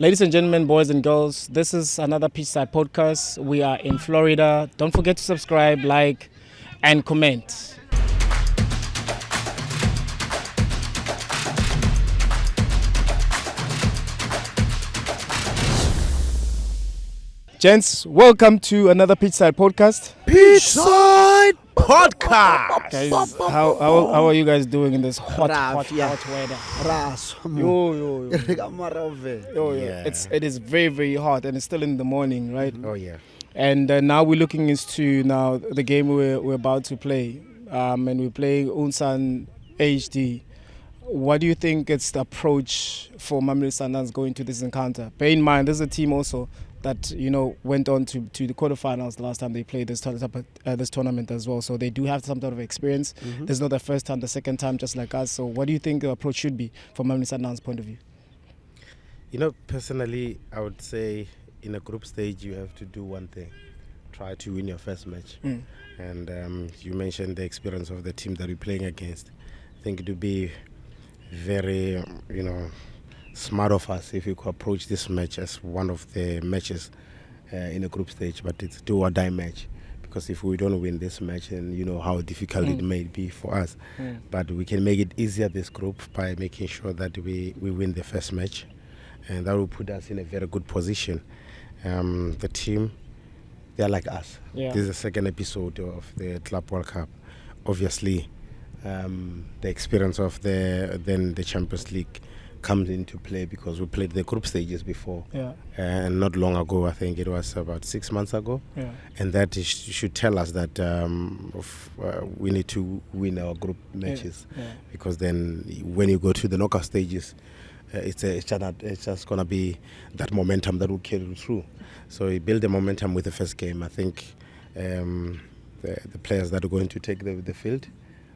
Ladies and gentlemen, boys and girls, this is another Pitchside Podcast. We are in Florida. Don't forget to subscribe, like, and comment. Gents, welcome to another Pitchside Podcast. Pitchside Podcast. Guys, how are you guys doing in this hot weather? Yo. Yeah. It is very, very hot, and it's still in the morning, right? Oh yeah. And now we're looking into the game we're about to play, and we're playing Unsan HD. What do you think it's the approach for Mamelodi Sundowns going to this encounter? Bear in mind, this is a team also that went on to the quarterfinals the last time they played this tournament as well. So they do have some sort of experience. Mm-hmm. This is not the first time, the second time, just like us. So what do you think the approach should be from Mamelodi Sundowns' point of view? Personally, I would say in a group stage you have to do one thing: try to win your first match. And you mentioned the experience of the team that we're playing against. I think it would be very, smart of us if we could approach this match as one of the matches in a group stage, but it's do or die match. Because if we don't win this match, then you know how difficult it may be for us. But we can make it easier this group by making sure that we win the first match, and that will put us in a very good position. The team, they are like us. Yeah. This is the second episode of the Club World Cup. Obviously, the experience of the Champions League comes into play because we played the group stages before. Yeah. And not long ago, I think it was about 6 months ago. Yeah. And that should tell us that we need to win our group matches. Yeah. Because then when you go to the knockout stages, it's just going to be that momentum that will carry you through. So we build the momentum with the first game. I think the players that are going to take the field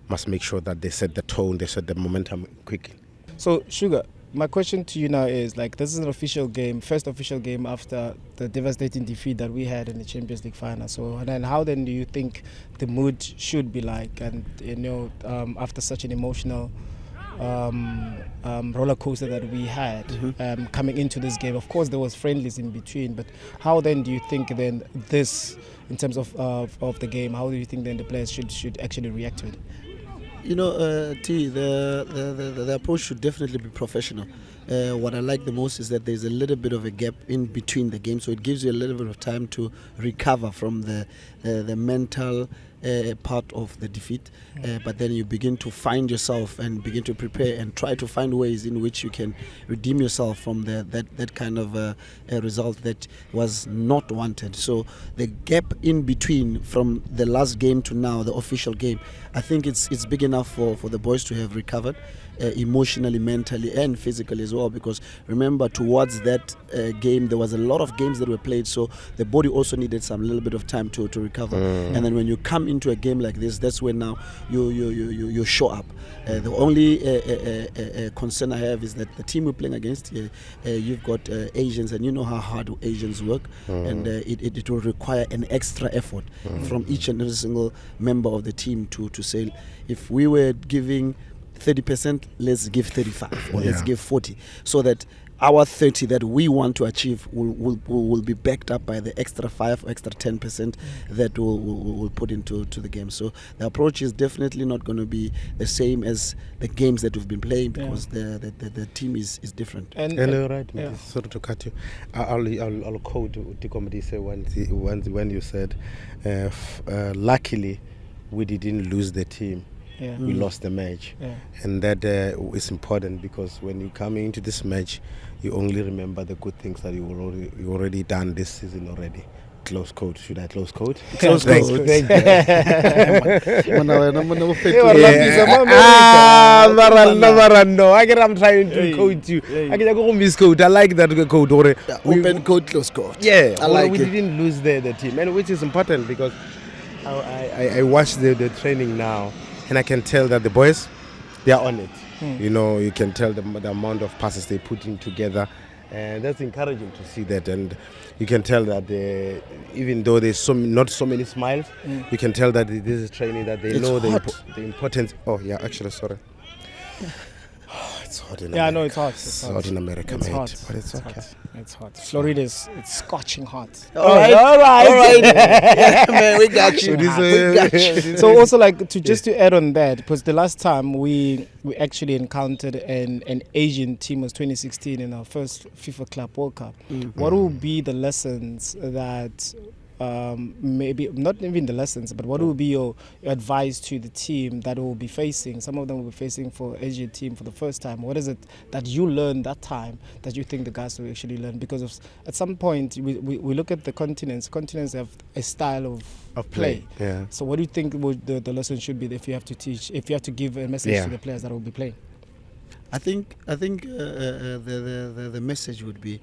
must make sure that they set the tone, they set the momentum quickly. So, Sugar, my question to you now is, this is an official game, first official game after the devastating defeat that we had in the Champions League final. So, and then how then do you think the mood should be like? And, after such an emotional roller coaster that we had coming into this game. Of course, there was friendlies in between, but how then do you think then this, in terms of the game, how do you think then the players should actually react to it? The approach should definitely be professional. What I like the most is that there's a little bit of a gap in between the games, so it gives you a little bit of time to recover from the mental part of the defeat. But then you begin to find yourself and begin to prepare and try to find ways in which you can redeem yourself from that kind of a result that was not wanted. So the gap in between from the last game to now, the official game, I think it's big enough for the boys to have recovered emotionally, mentally and physically as well, because remember, towards that game there was a lot of games that were played, so the body also needed some little bit of time to recover. And then when you come into a game like this, that's when now you show up. The only concern I have is that the team we're playing against, you've got Asians, and you know how hard Asians work, and it will require an extra effort from each and every single member of the team to say, if we were giving 30%, let's give 35 or let's give 40, so that our 30 that we want to achieve will be backed up by the extra 5 or extra 10% that we'll put into the game. So the approach is definitely not going to be the same as the games that we've been playing, because the team is different. And you're right, sorry to cut you. I'll quote Tikomodise when you said, luckily we didn't lose the team. Yeah. We lost the match, and that is important, because when you come into this match, you only remember the good things that you already done this season already. Close quote. Should I close quote? Close quote. Thank you. I'm trying to quote you. I go misquote. I like that quote. Open quote, close quote. Yeah, I like we it. didn't lose the team, and which is important, because I watched the training now, and I can tell that the boys, they are on it. You can tell the amount of passes they put in together, and that's encouraging to see that. And you can tell that even though there's not so many smiles, you can tell that this is training, that they know the importance. Oh yeah, actually, sorry. It's hot in Yeah, America. no, it's hot. It's hot in America, It's mate. hot. But it's okay. hot. It's hot. Florida is it's scorching hot. All right. Yeah, man, we got you. Scorching hot. We got you. So also like to add on that, because the last time we actually encountered an Asian team was 2016 in our first FIFA Club World Cup. What will be the lessons that maybe not even the lessons, but what will be your advice to the team that will be facing? Some of them will be facing for Asian team for the first time. What is it that you learned that time that you think the guys will actually learn? Because at some point we look at the continents. Continents have a style of play. Yeah. So what do you think the lesson should be if you have to teach, if you have to give a message to the players that will be playing? I think the message would be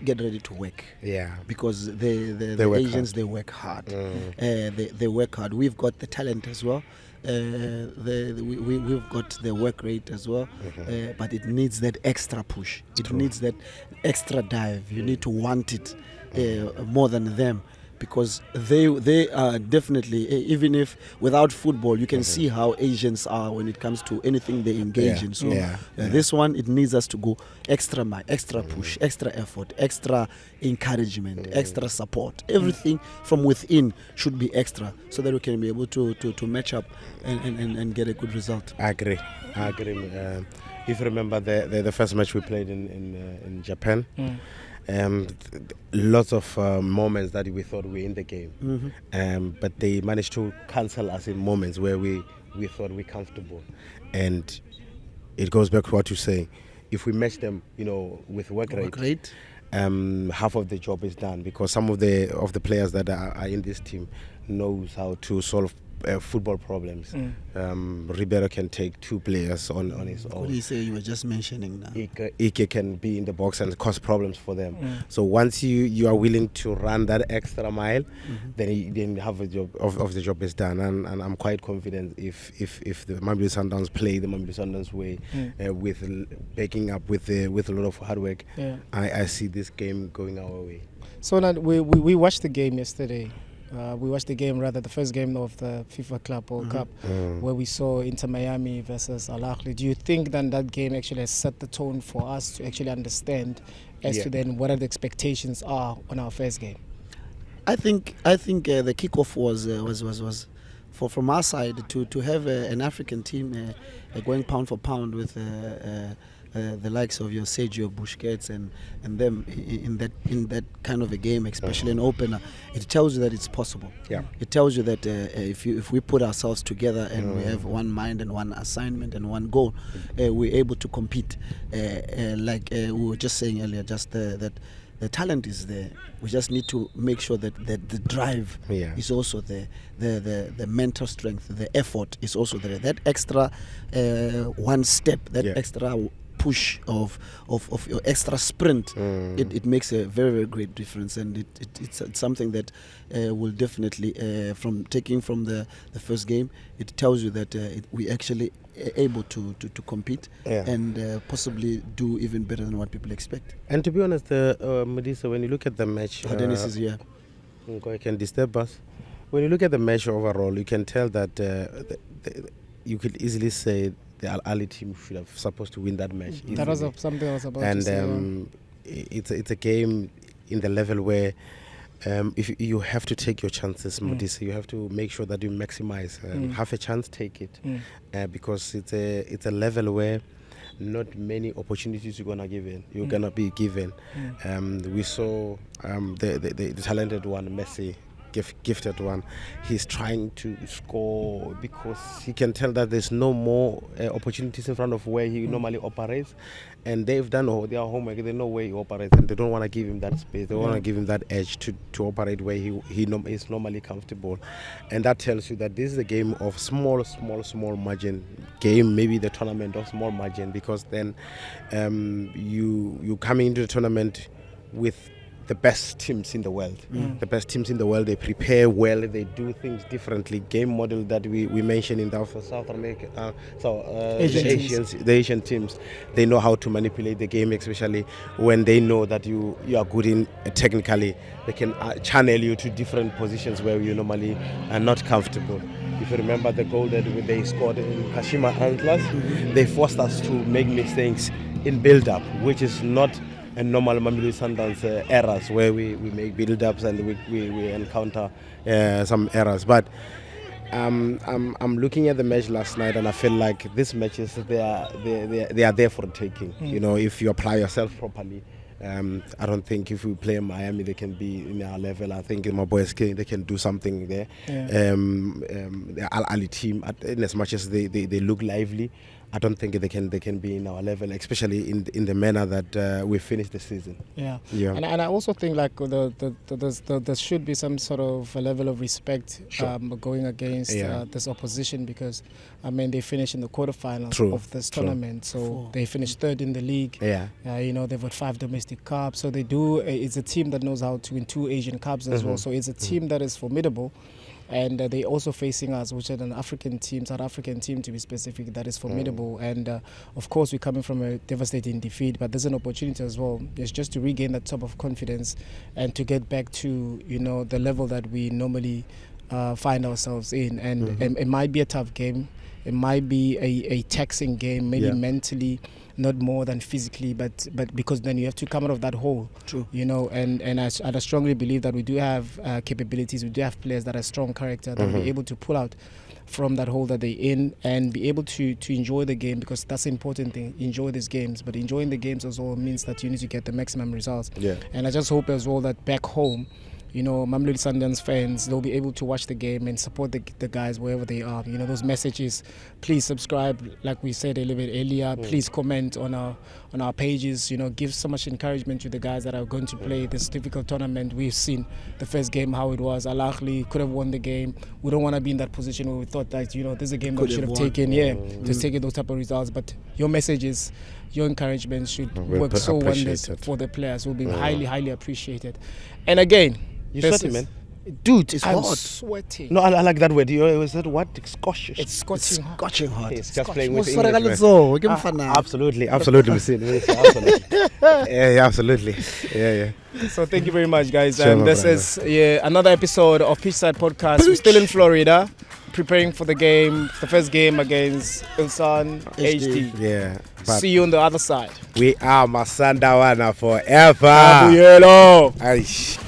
get ready to work. Yeah. Because the work Asians hard. they work hard. They work hard. We've got the talent as well. We've got the work rate as well. But it needs that extra push. It needs that extra dive. You need to want it more than them. Because they are definitely, even if without football, you can see how Asians are when it comes to anything they engage in. So this one, it needs us to go extra mile, extra push, extra effort, extra encouragement, extra support. Everything from within should be extra so that we can be able to match up and get a good result. I agree. If you remember the first match we played in Japan, lots of moments that we thought we were in the game, but they managed to cancel us in moments where we thought we're comfortable. And it goes back to what you say. If we match them, with work rate, half of the job is done, because some of the players that are in this team knows how to solve football problems. Ribeiro can take 2 players on his own. What do you say you were just mentioning now? Ike can be in the box and cause problems for them. So once you are willing to run that extra mile, then half of the job is done. And I'm quite confident if the Mamelodi Sundowns play the Mamelodi Sundowns way, with backing up with a lot of hard work, I see this game going our way. So now we watched the game yesterday. The first game of the FIFA Club World Cup, where we saw Inter Miami versus Al Ahly. Do you think then that game actually has set the tone for us to actually understand as to then what are the expectations are on our first game? I think the kickoff was from our side to have an African team going pound for pound with the likes of your Sergio Busquets and them in that kind of a game, especially an opener. It tells you that it's possible. Yeah. It tells you that if we put ourselves together and we have one mind and one assignment and one goal, we're able to compete. Like we were just saying earlier, just that the talent is there. We just need to make sure that the drive is also there. The mental strength, the effort is also there. That extra one step, that extra push of your extra sprint, it makes a very, very great difference, and it's something that will definitely from the first game, it tells you that we actually able to compete and possibly do even better than what people expect. And to be honest, Modisa, when you look at the match, Dennis is here. I can disturb us. When you look at the match overall, you can tell that you could easily say the Al Ahly team should have supposed to win that match easily. That was something I was about to say. And it's a game in the level where if you have to take your chances, Modisa, you have to make sure that you maximize. Have a chance, take it, because it's a level where not many opportunities you're gonna be given. We saw the talented one, Messi, gifted one. He's trying to score because he can tell that there's no more opportunities in front of where he normally operates, and they've done their homework. They know where he operates, and they don't want to give him that space. They want to give him that edge to operate where he is normally comfortable, and that tells you that this is a game of small margin game, maybe the tournament of small margin, because then you coming into the tournament with the best teams in the world. The best teams in the world, they prepare well, they do things differently. Game model that we mentioned in the South America, the Asian teams, they know how to manipulate the game, especially when they know that you are good in technically. They can channel you to different positions where you normally are not comfortable. If you remember the goal that they scored in Kashima Antlers, they forced us to make mistakes in build-up, which is not a normal Mamelodi Sundowns errors, where we make build-ups and we encounter some errors. But I'm looking at the match last night, and I feel like these matches they are there for taking. You know, if you apply yourself properly. I don't think if we play Miami, they can be in our level. I think in my boys, they can do something there. The Al Ali team, in as much as they look lively, I don't think they can be in our level, especially in the manner that we finished the season. Yeah. And I also think like there should be some sort of a level of respect going against this opposition, because I mean they finished in the quarterfinals of this tournament, so they finished third in the league. You know, they've got 5 domestic cups, so they do. It's a team that knows how to win 2 Asian cups as well. So it's a team that is formidable. And they're also facing us, which is an South African team to be specific, that is formidable. And of course, we're coming from a devastating defeat, but there's an opportunity as well. It's just to regain that type of confidence and to get back to, you know, the level that we normally find ourselves in. And it might be a tough game. It might be a taxing game, maybe mentally, not more than physically, but because then you have to come out of that hole. True. You know, and I strongly believe that we do have capabilities, we do have players that are strong character, that will be able to pull out from that hole that they're in and be able to enjoy the game, because that's the important thing. Enjoy these games, but enjoying the games as well means that you need to get the maximum results. And I just hope as well that back home, you know, Mamelodi Sundowns fans, they'll be able to watch the game and support the guys wherever they are. You know, those messages, please subscribe, like we said a little bit earlier. Please comment on our pages. You know, give so much encouragement to the guys that are going to play this difficult tournament. We've seen the first game how it was. Al Ahly could have won the game. We don't want to be in that position where we thought that, you know, this is a game that we should have taken. Just taking those type of results. But your messages, your encouragement should work so wonders for the players. Will be highly, highly appreciated. And again, you sweating, man? Dude, it's I'm hot. sweating. No, I like that word. Was that what? Scorching. It's scorching hot. Scorching hot. It's just playing with English. Absolutely. Absolutely. Yeah. So thank you very much, guys. Sure, And this is another episode of Pitchside Podcast. We're still in Florida, preparing for the game, the first game against Ulsan HD. Yeah. See you on the other side. We are Masandawana forever. Abu Yellow. Aish.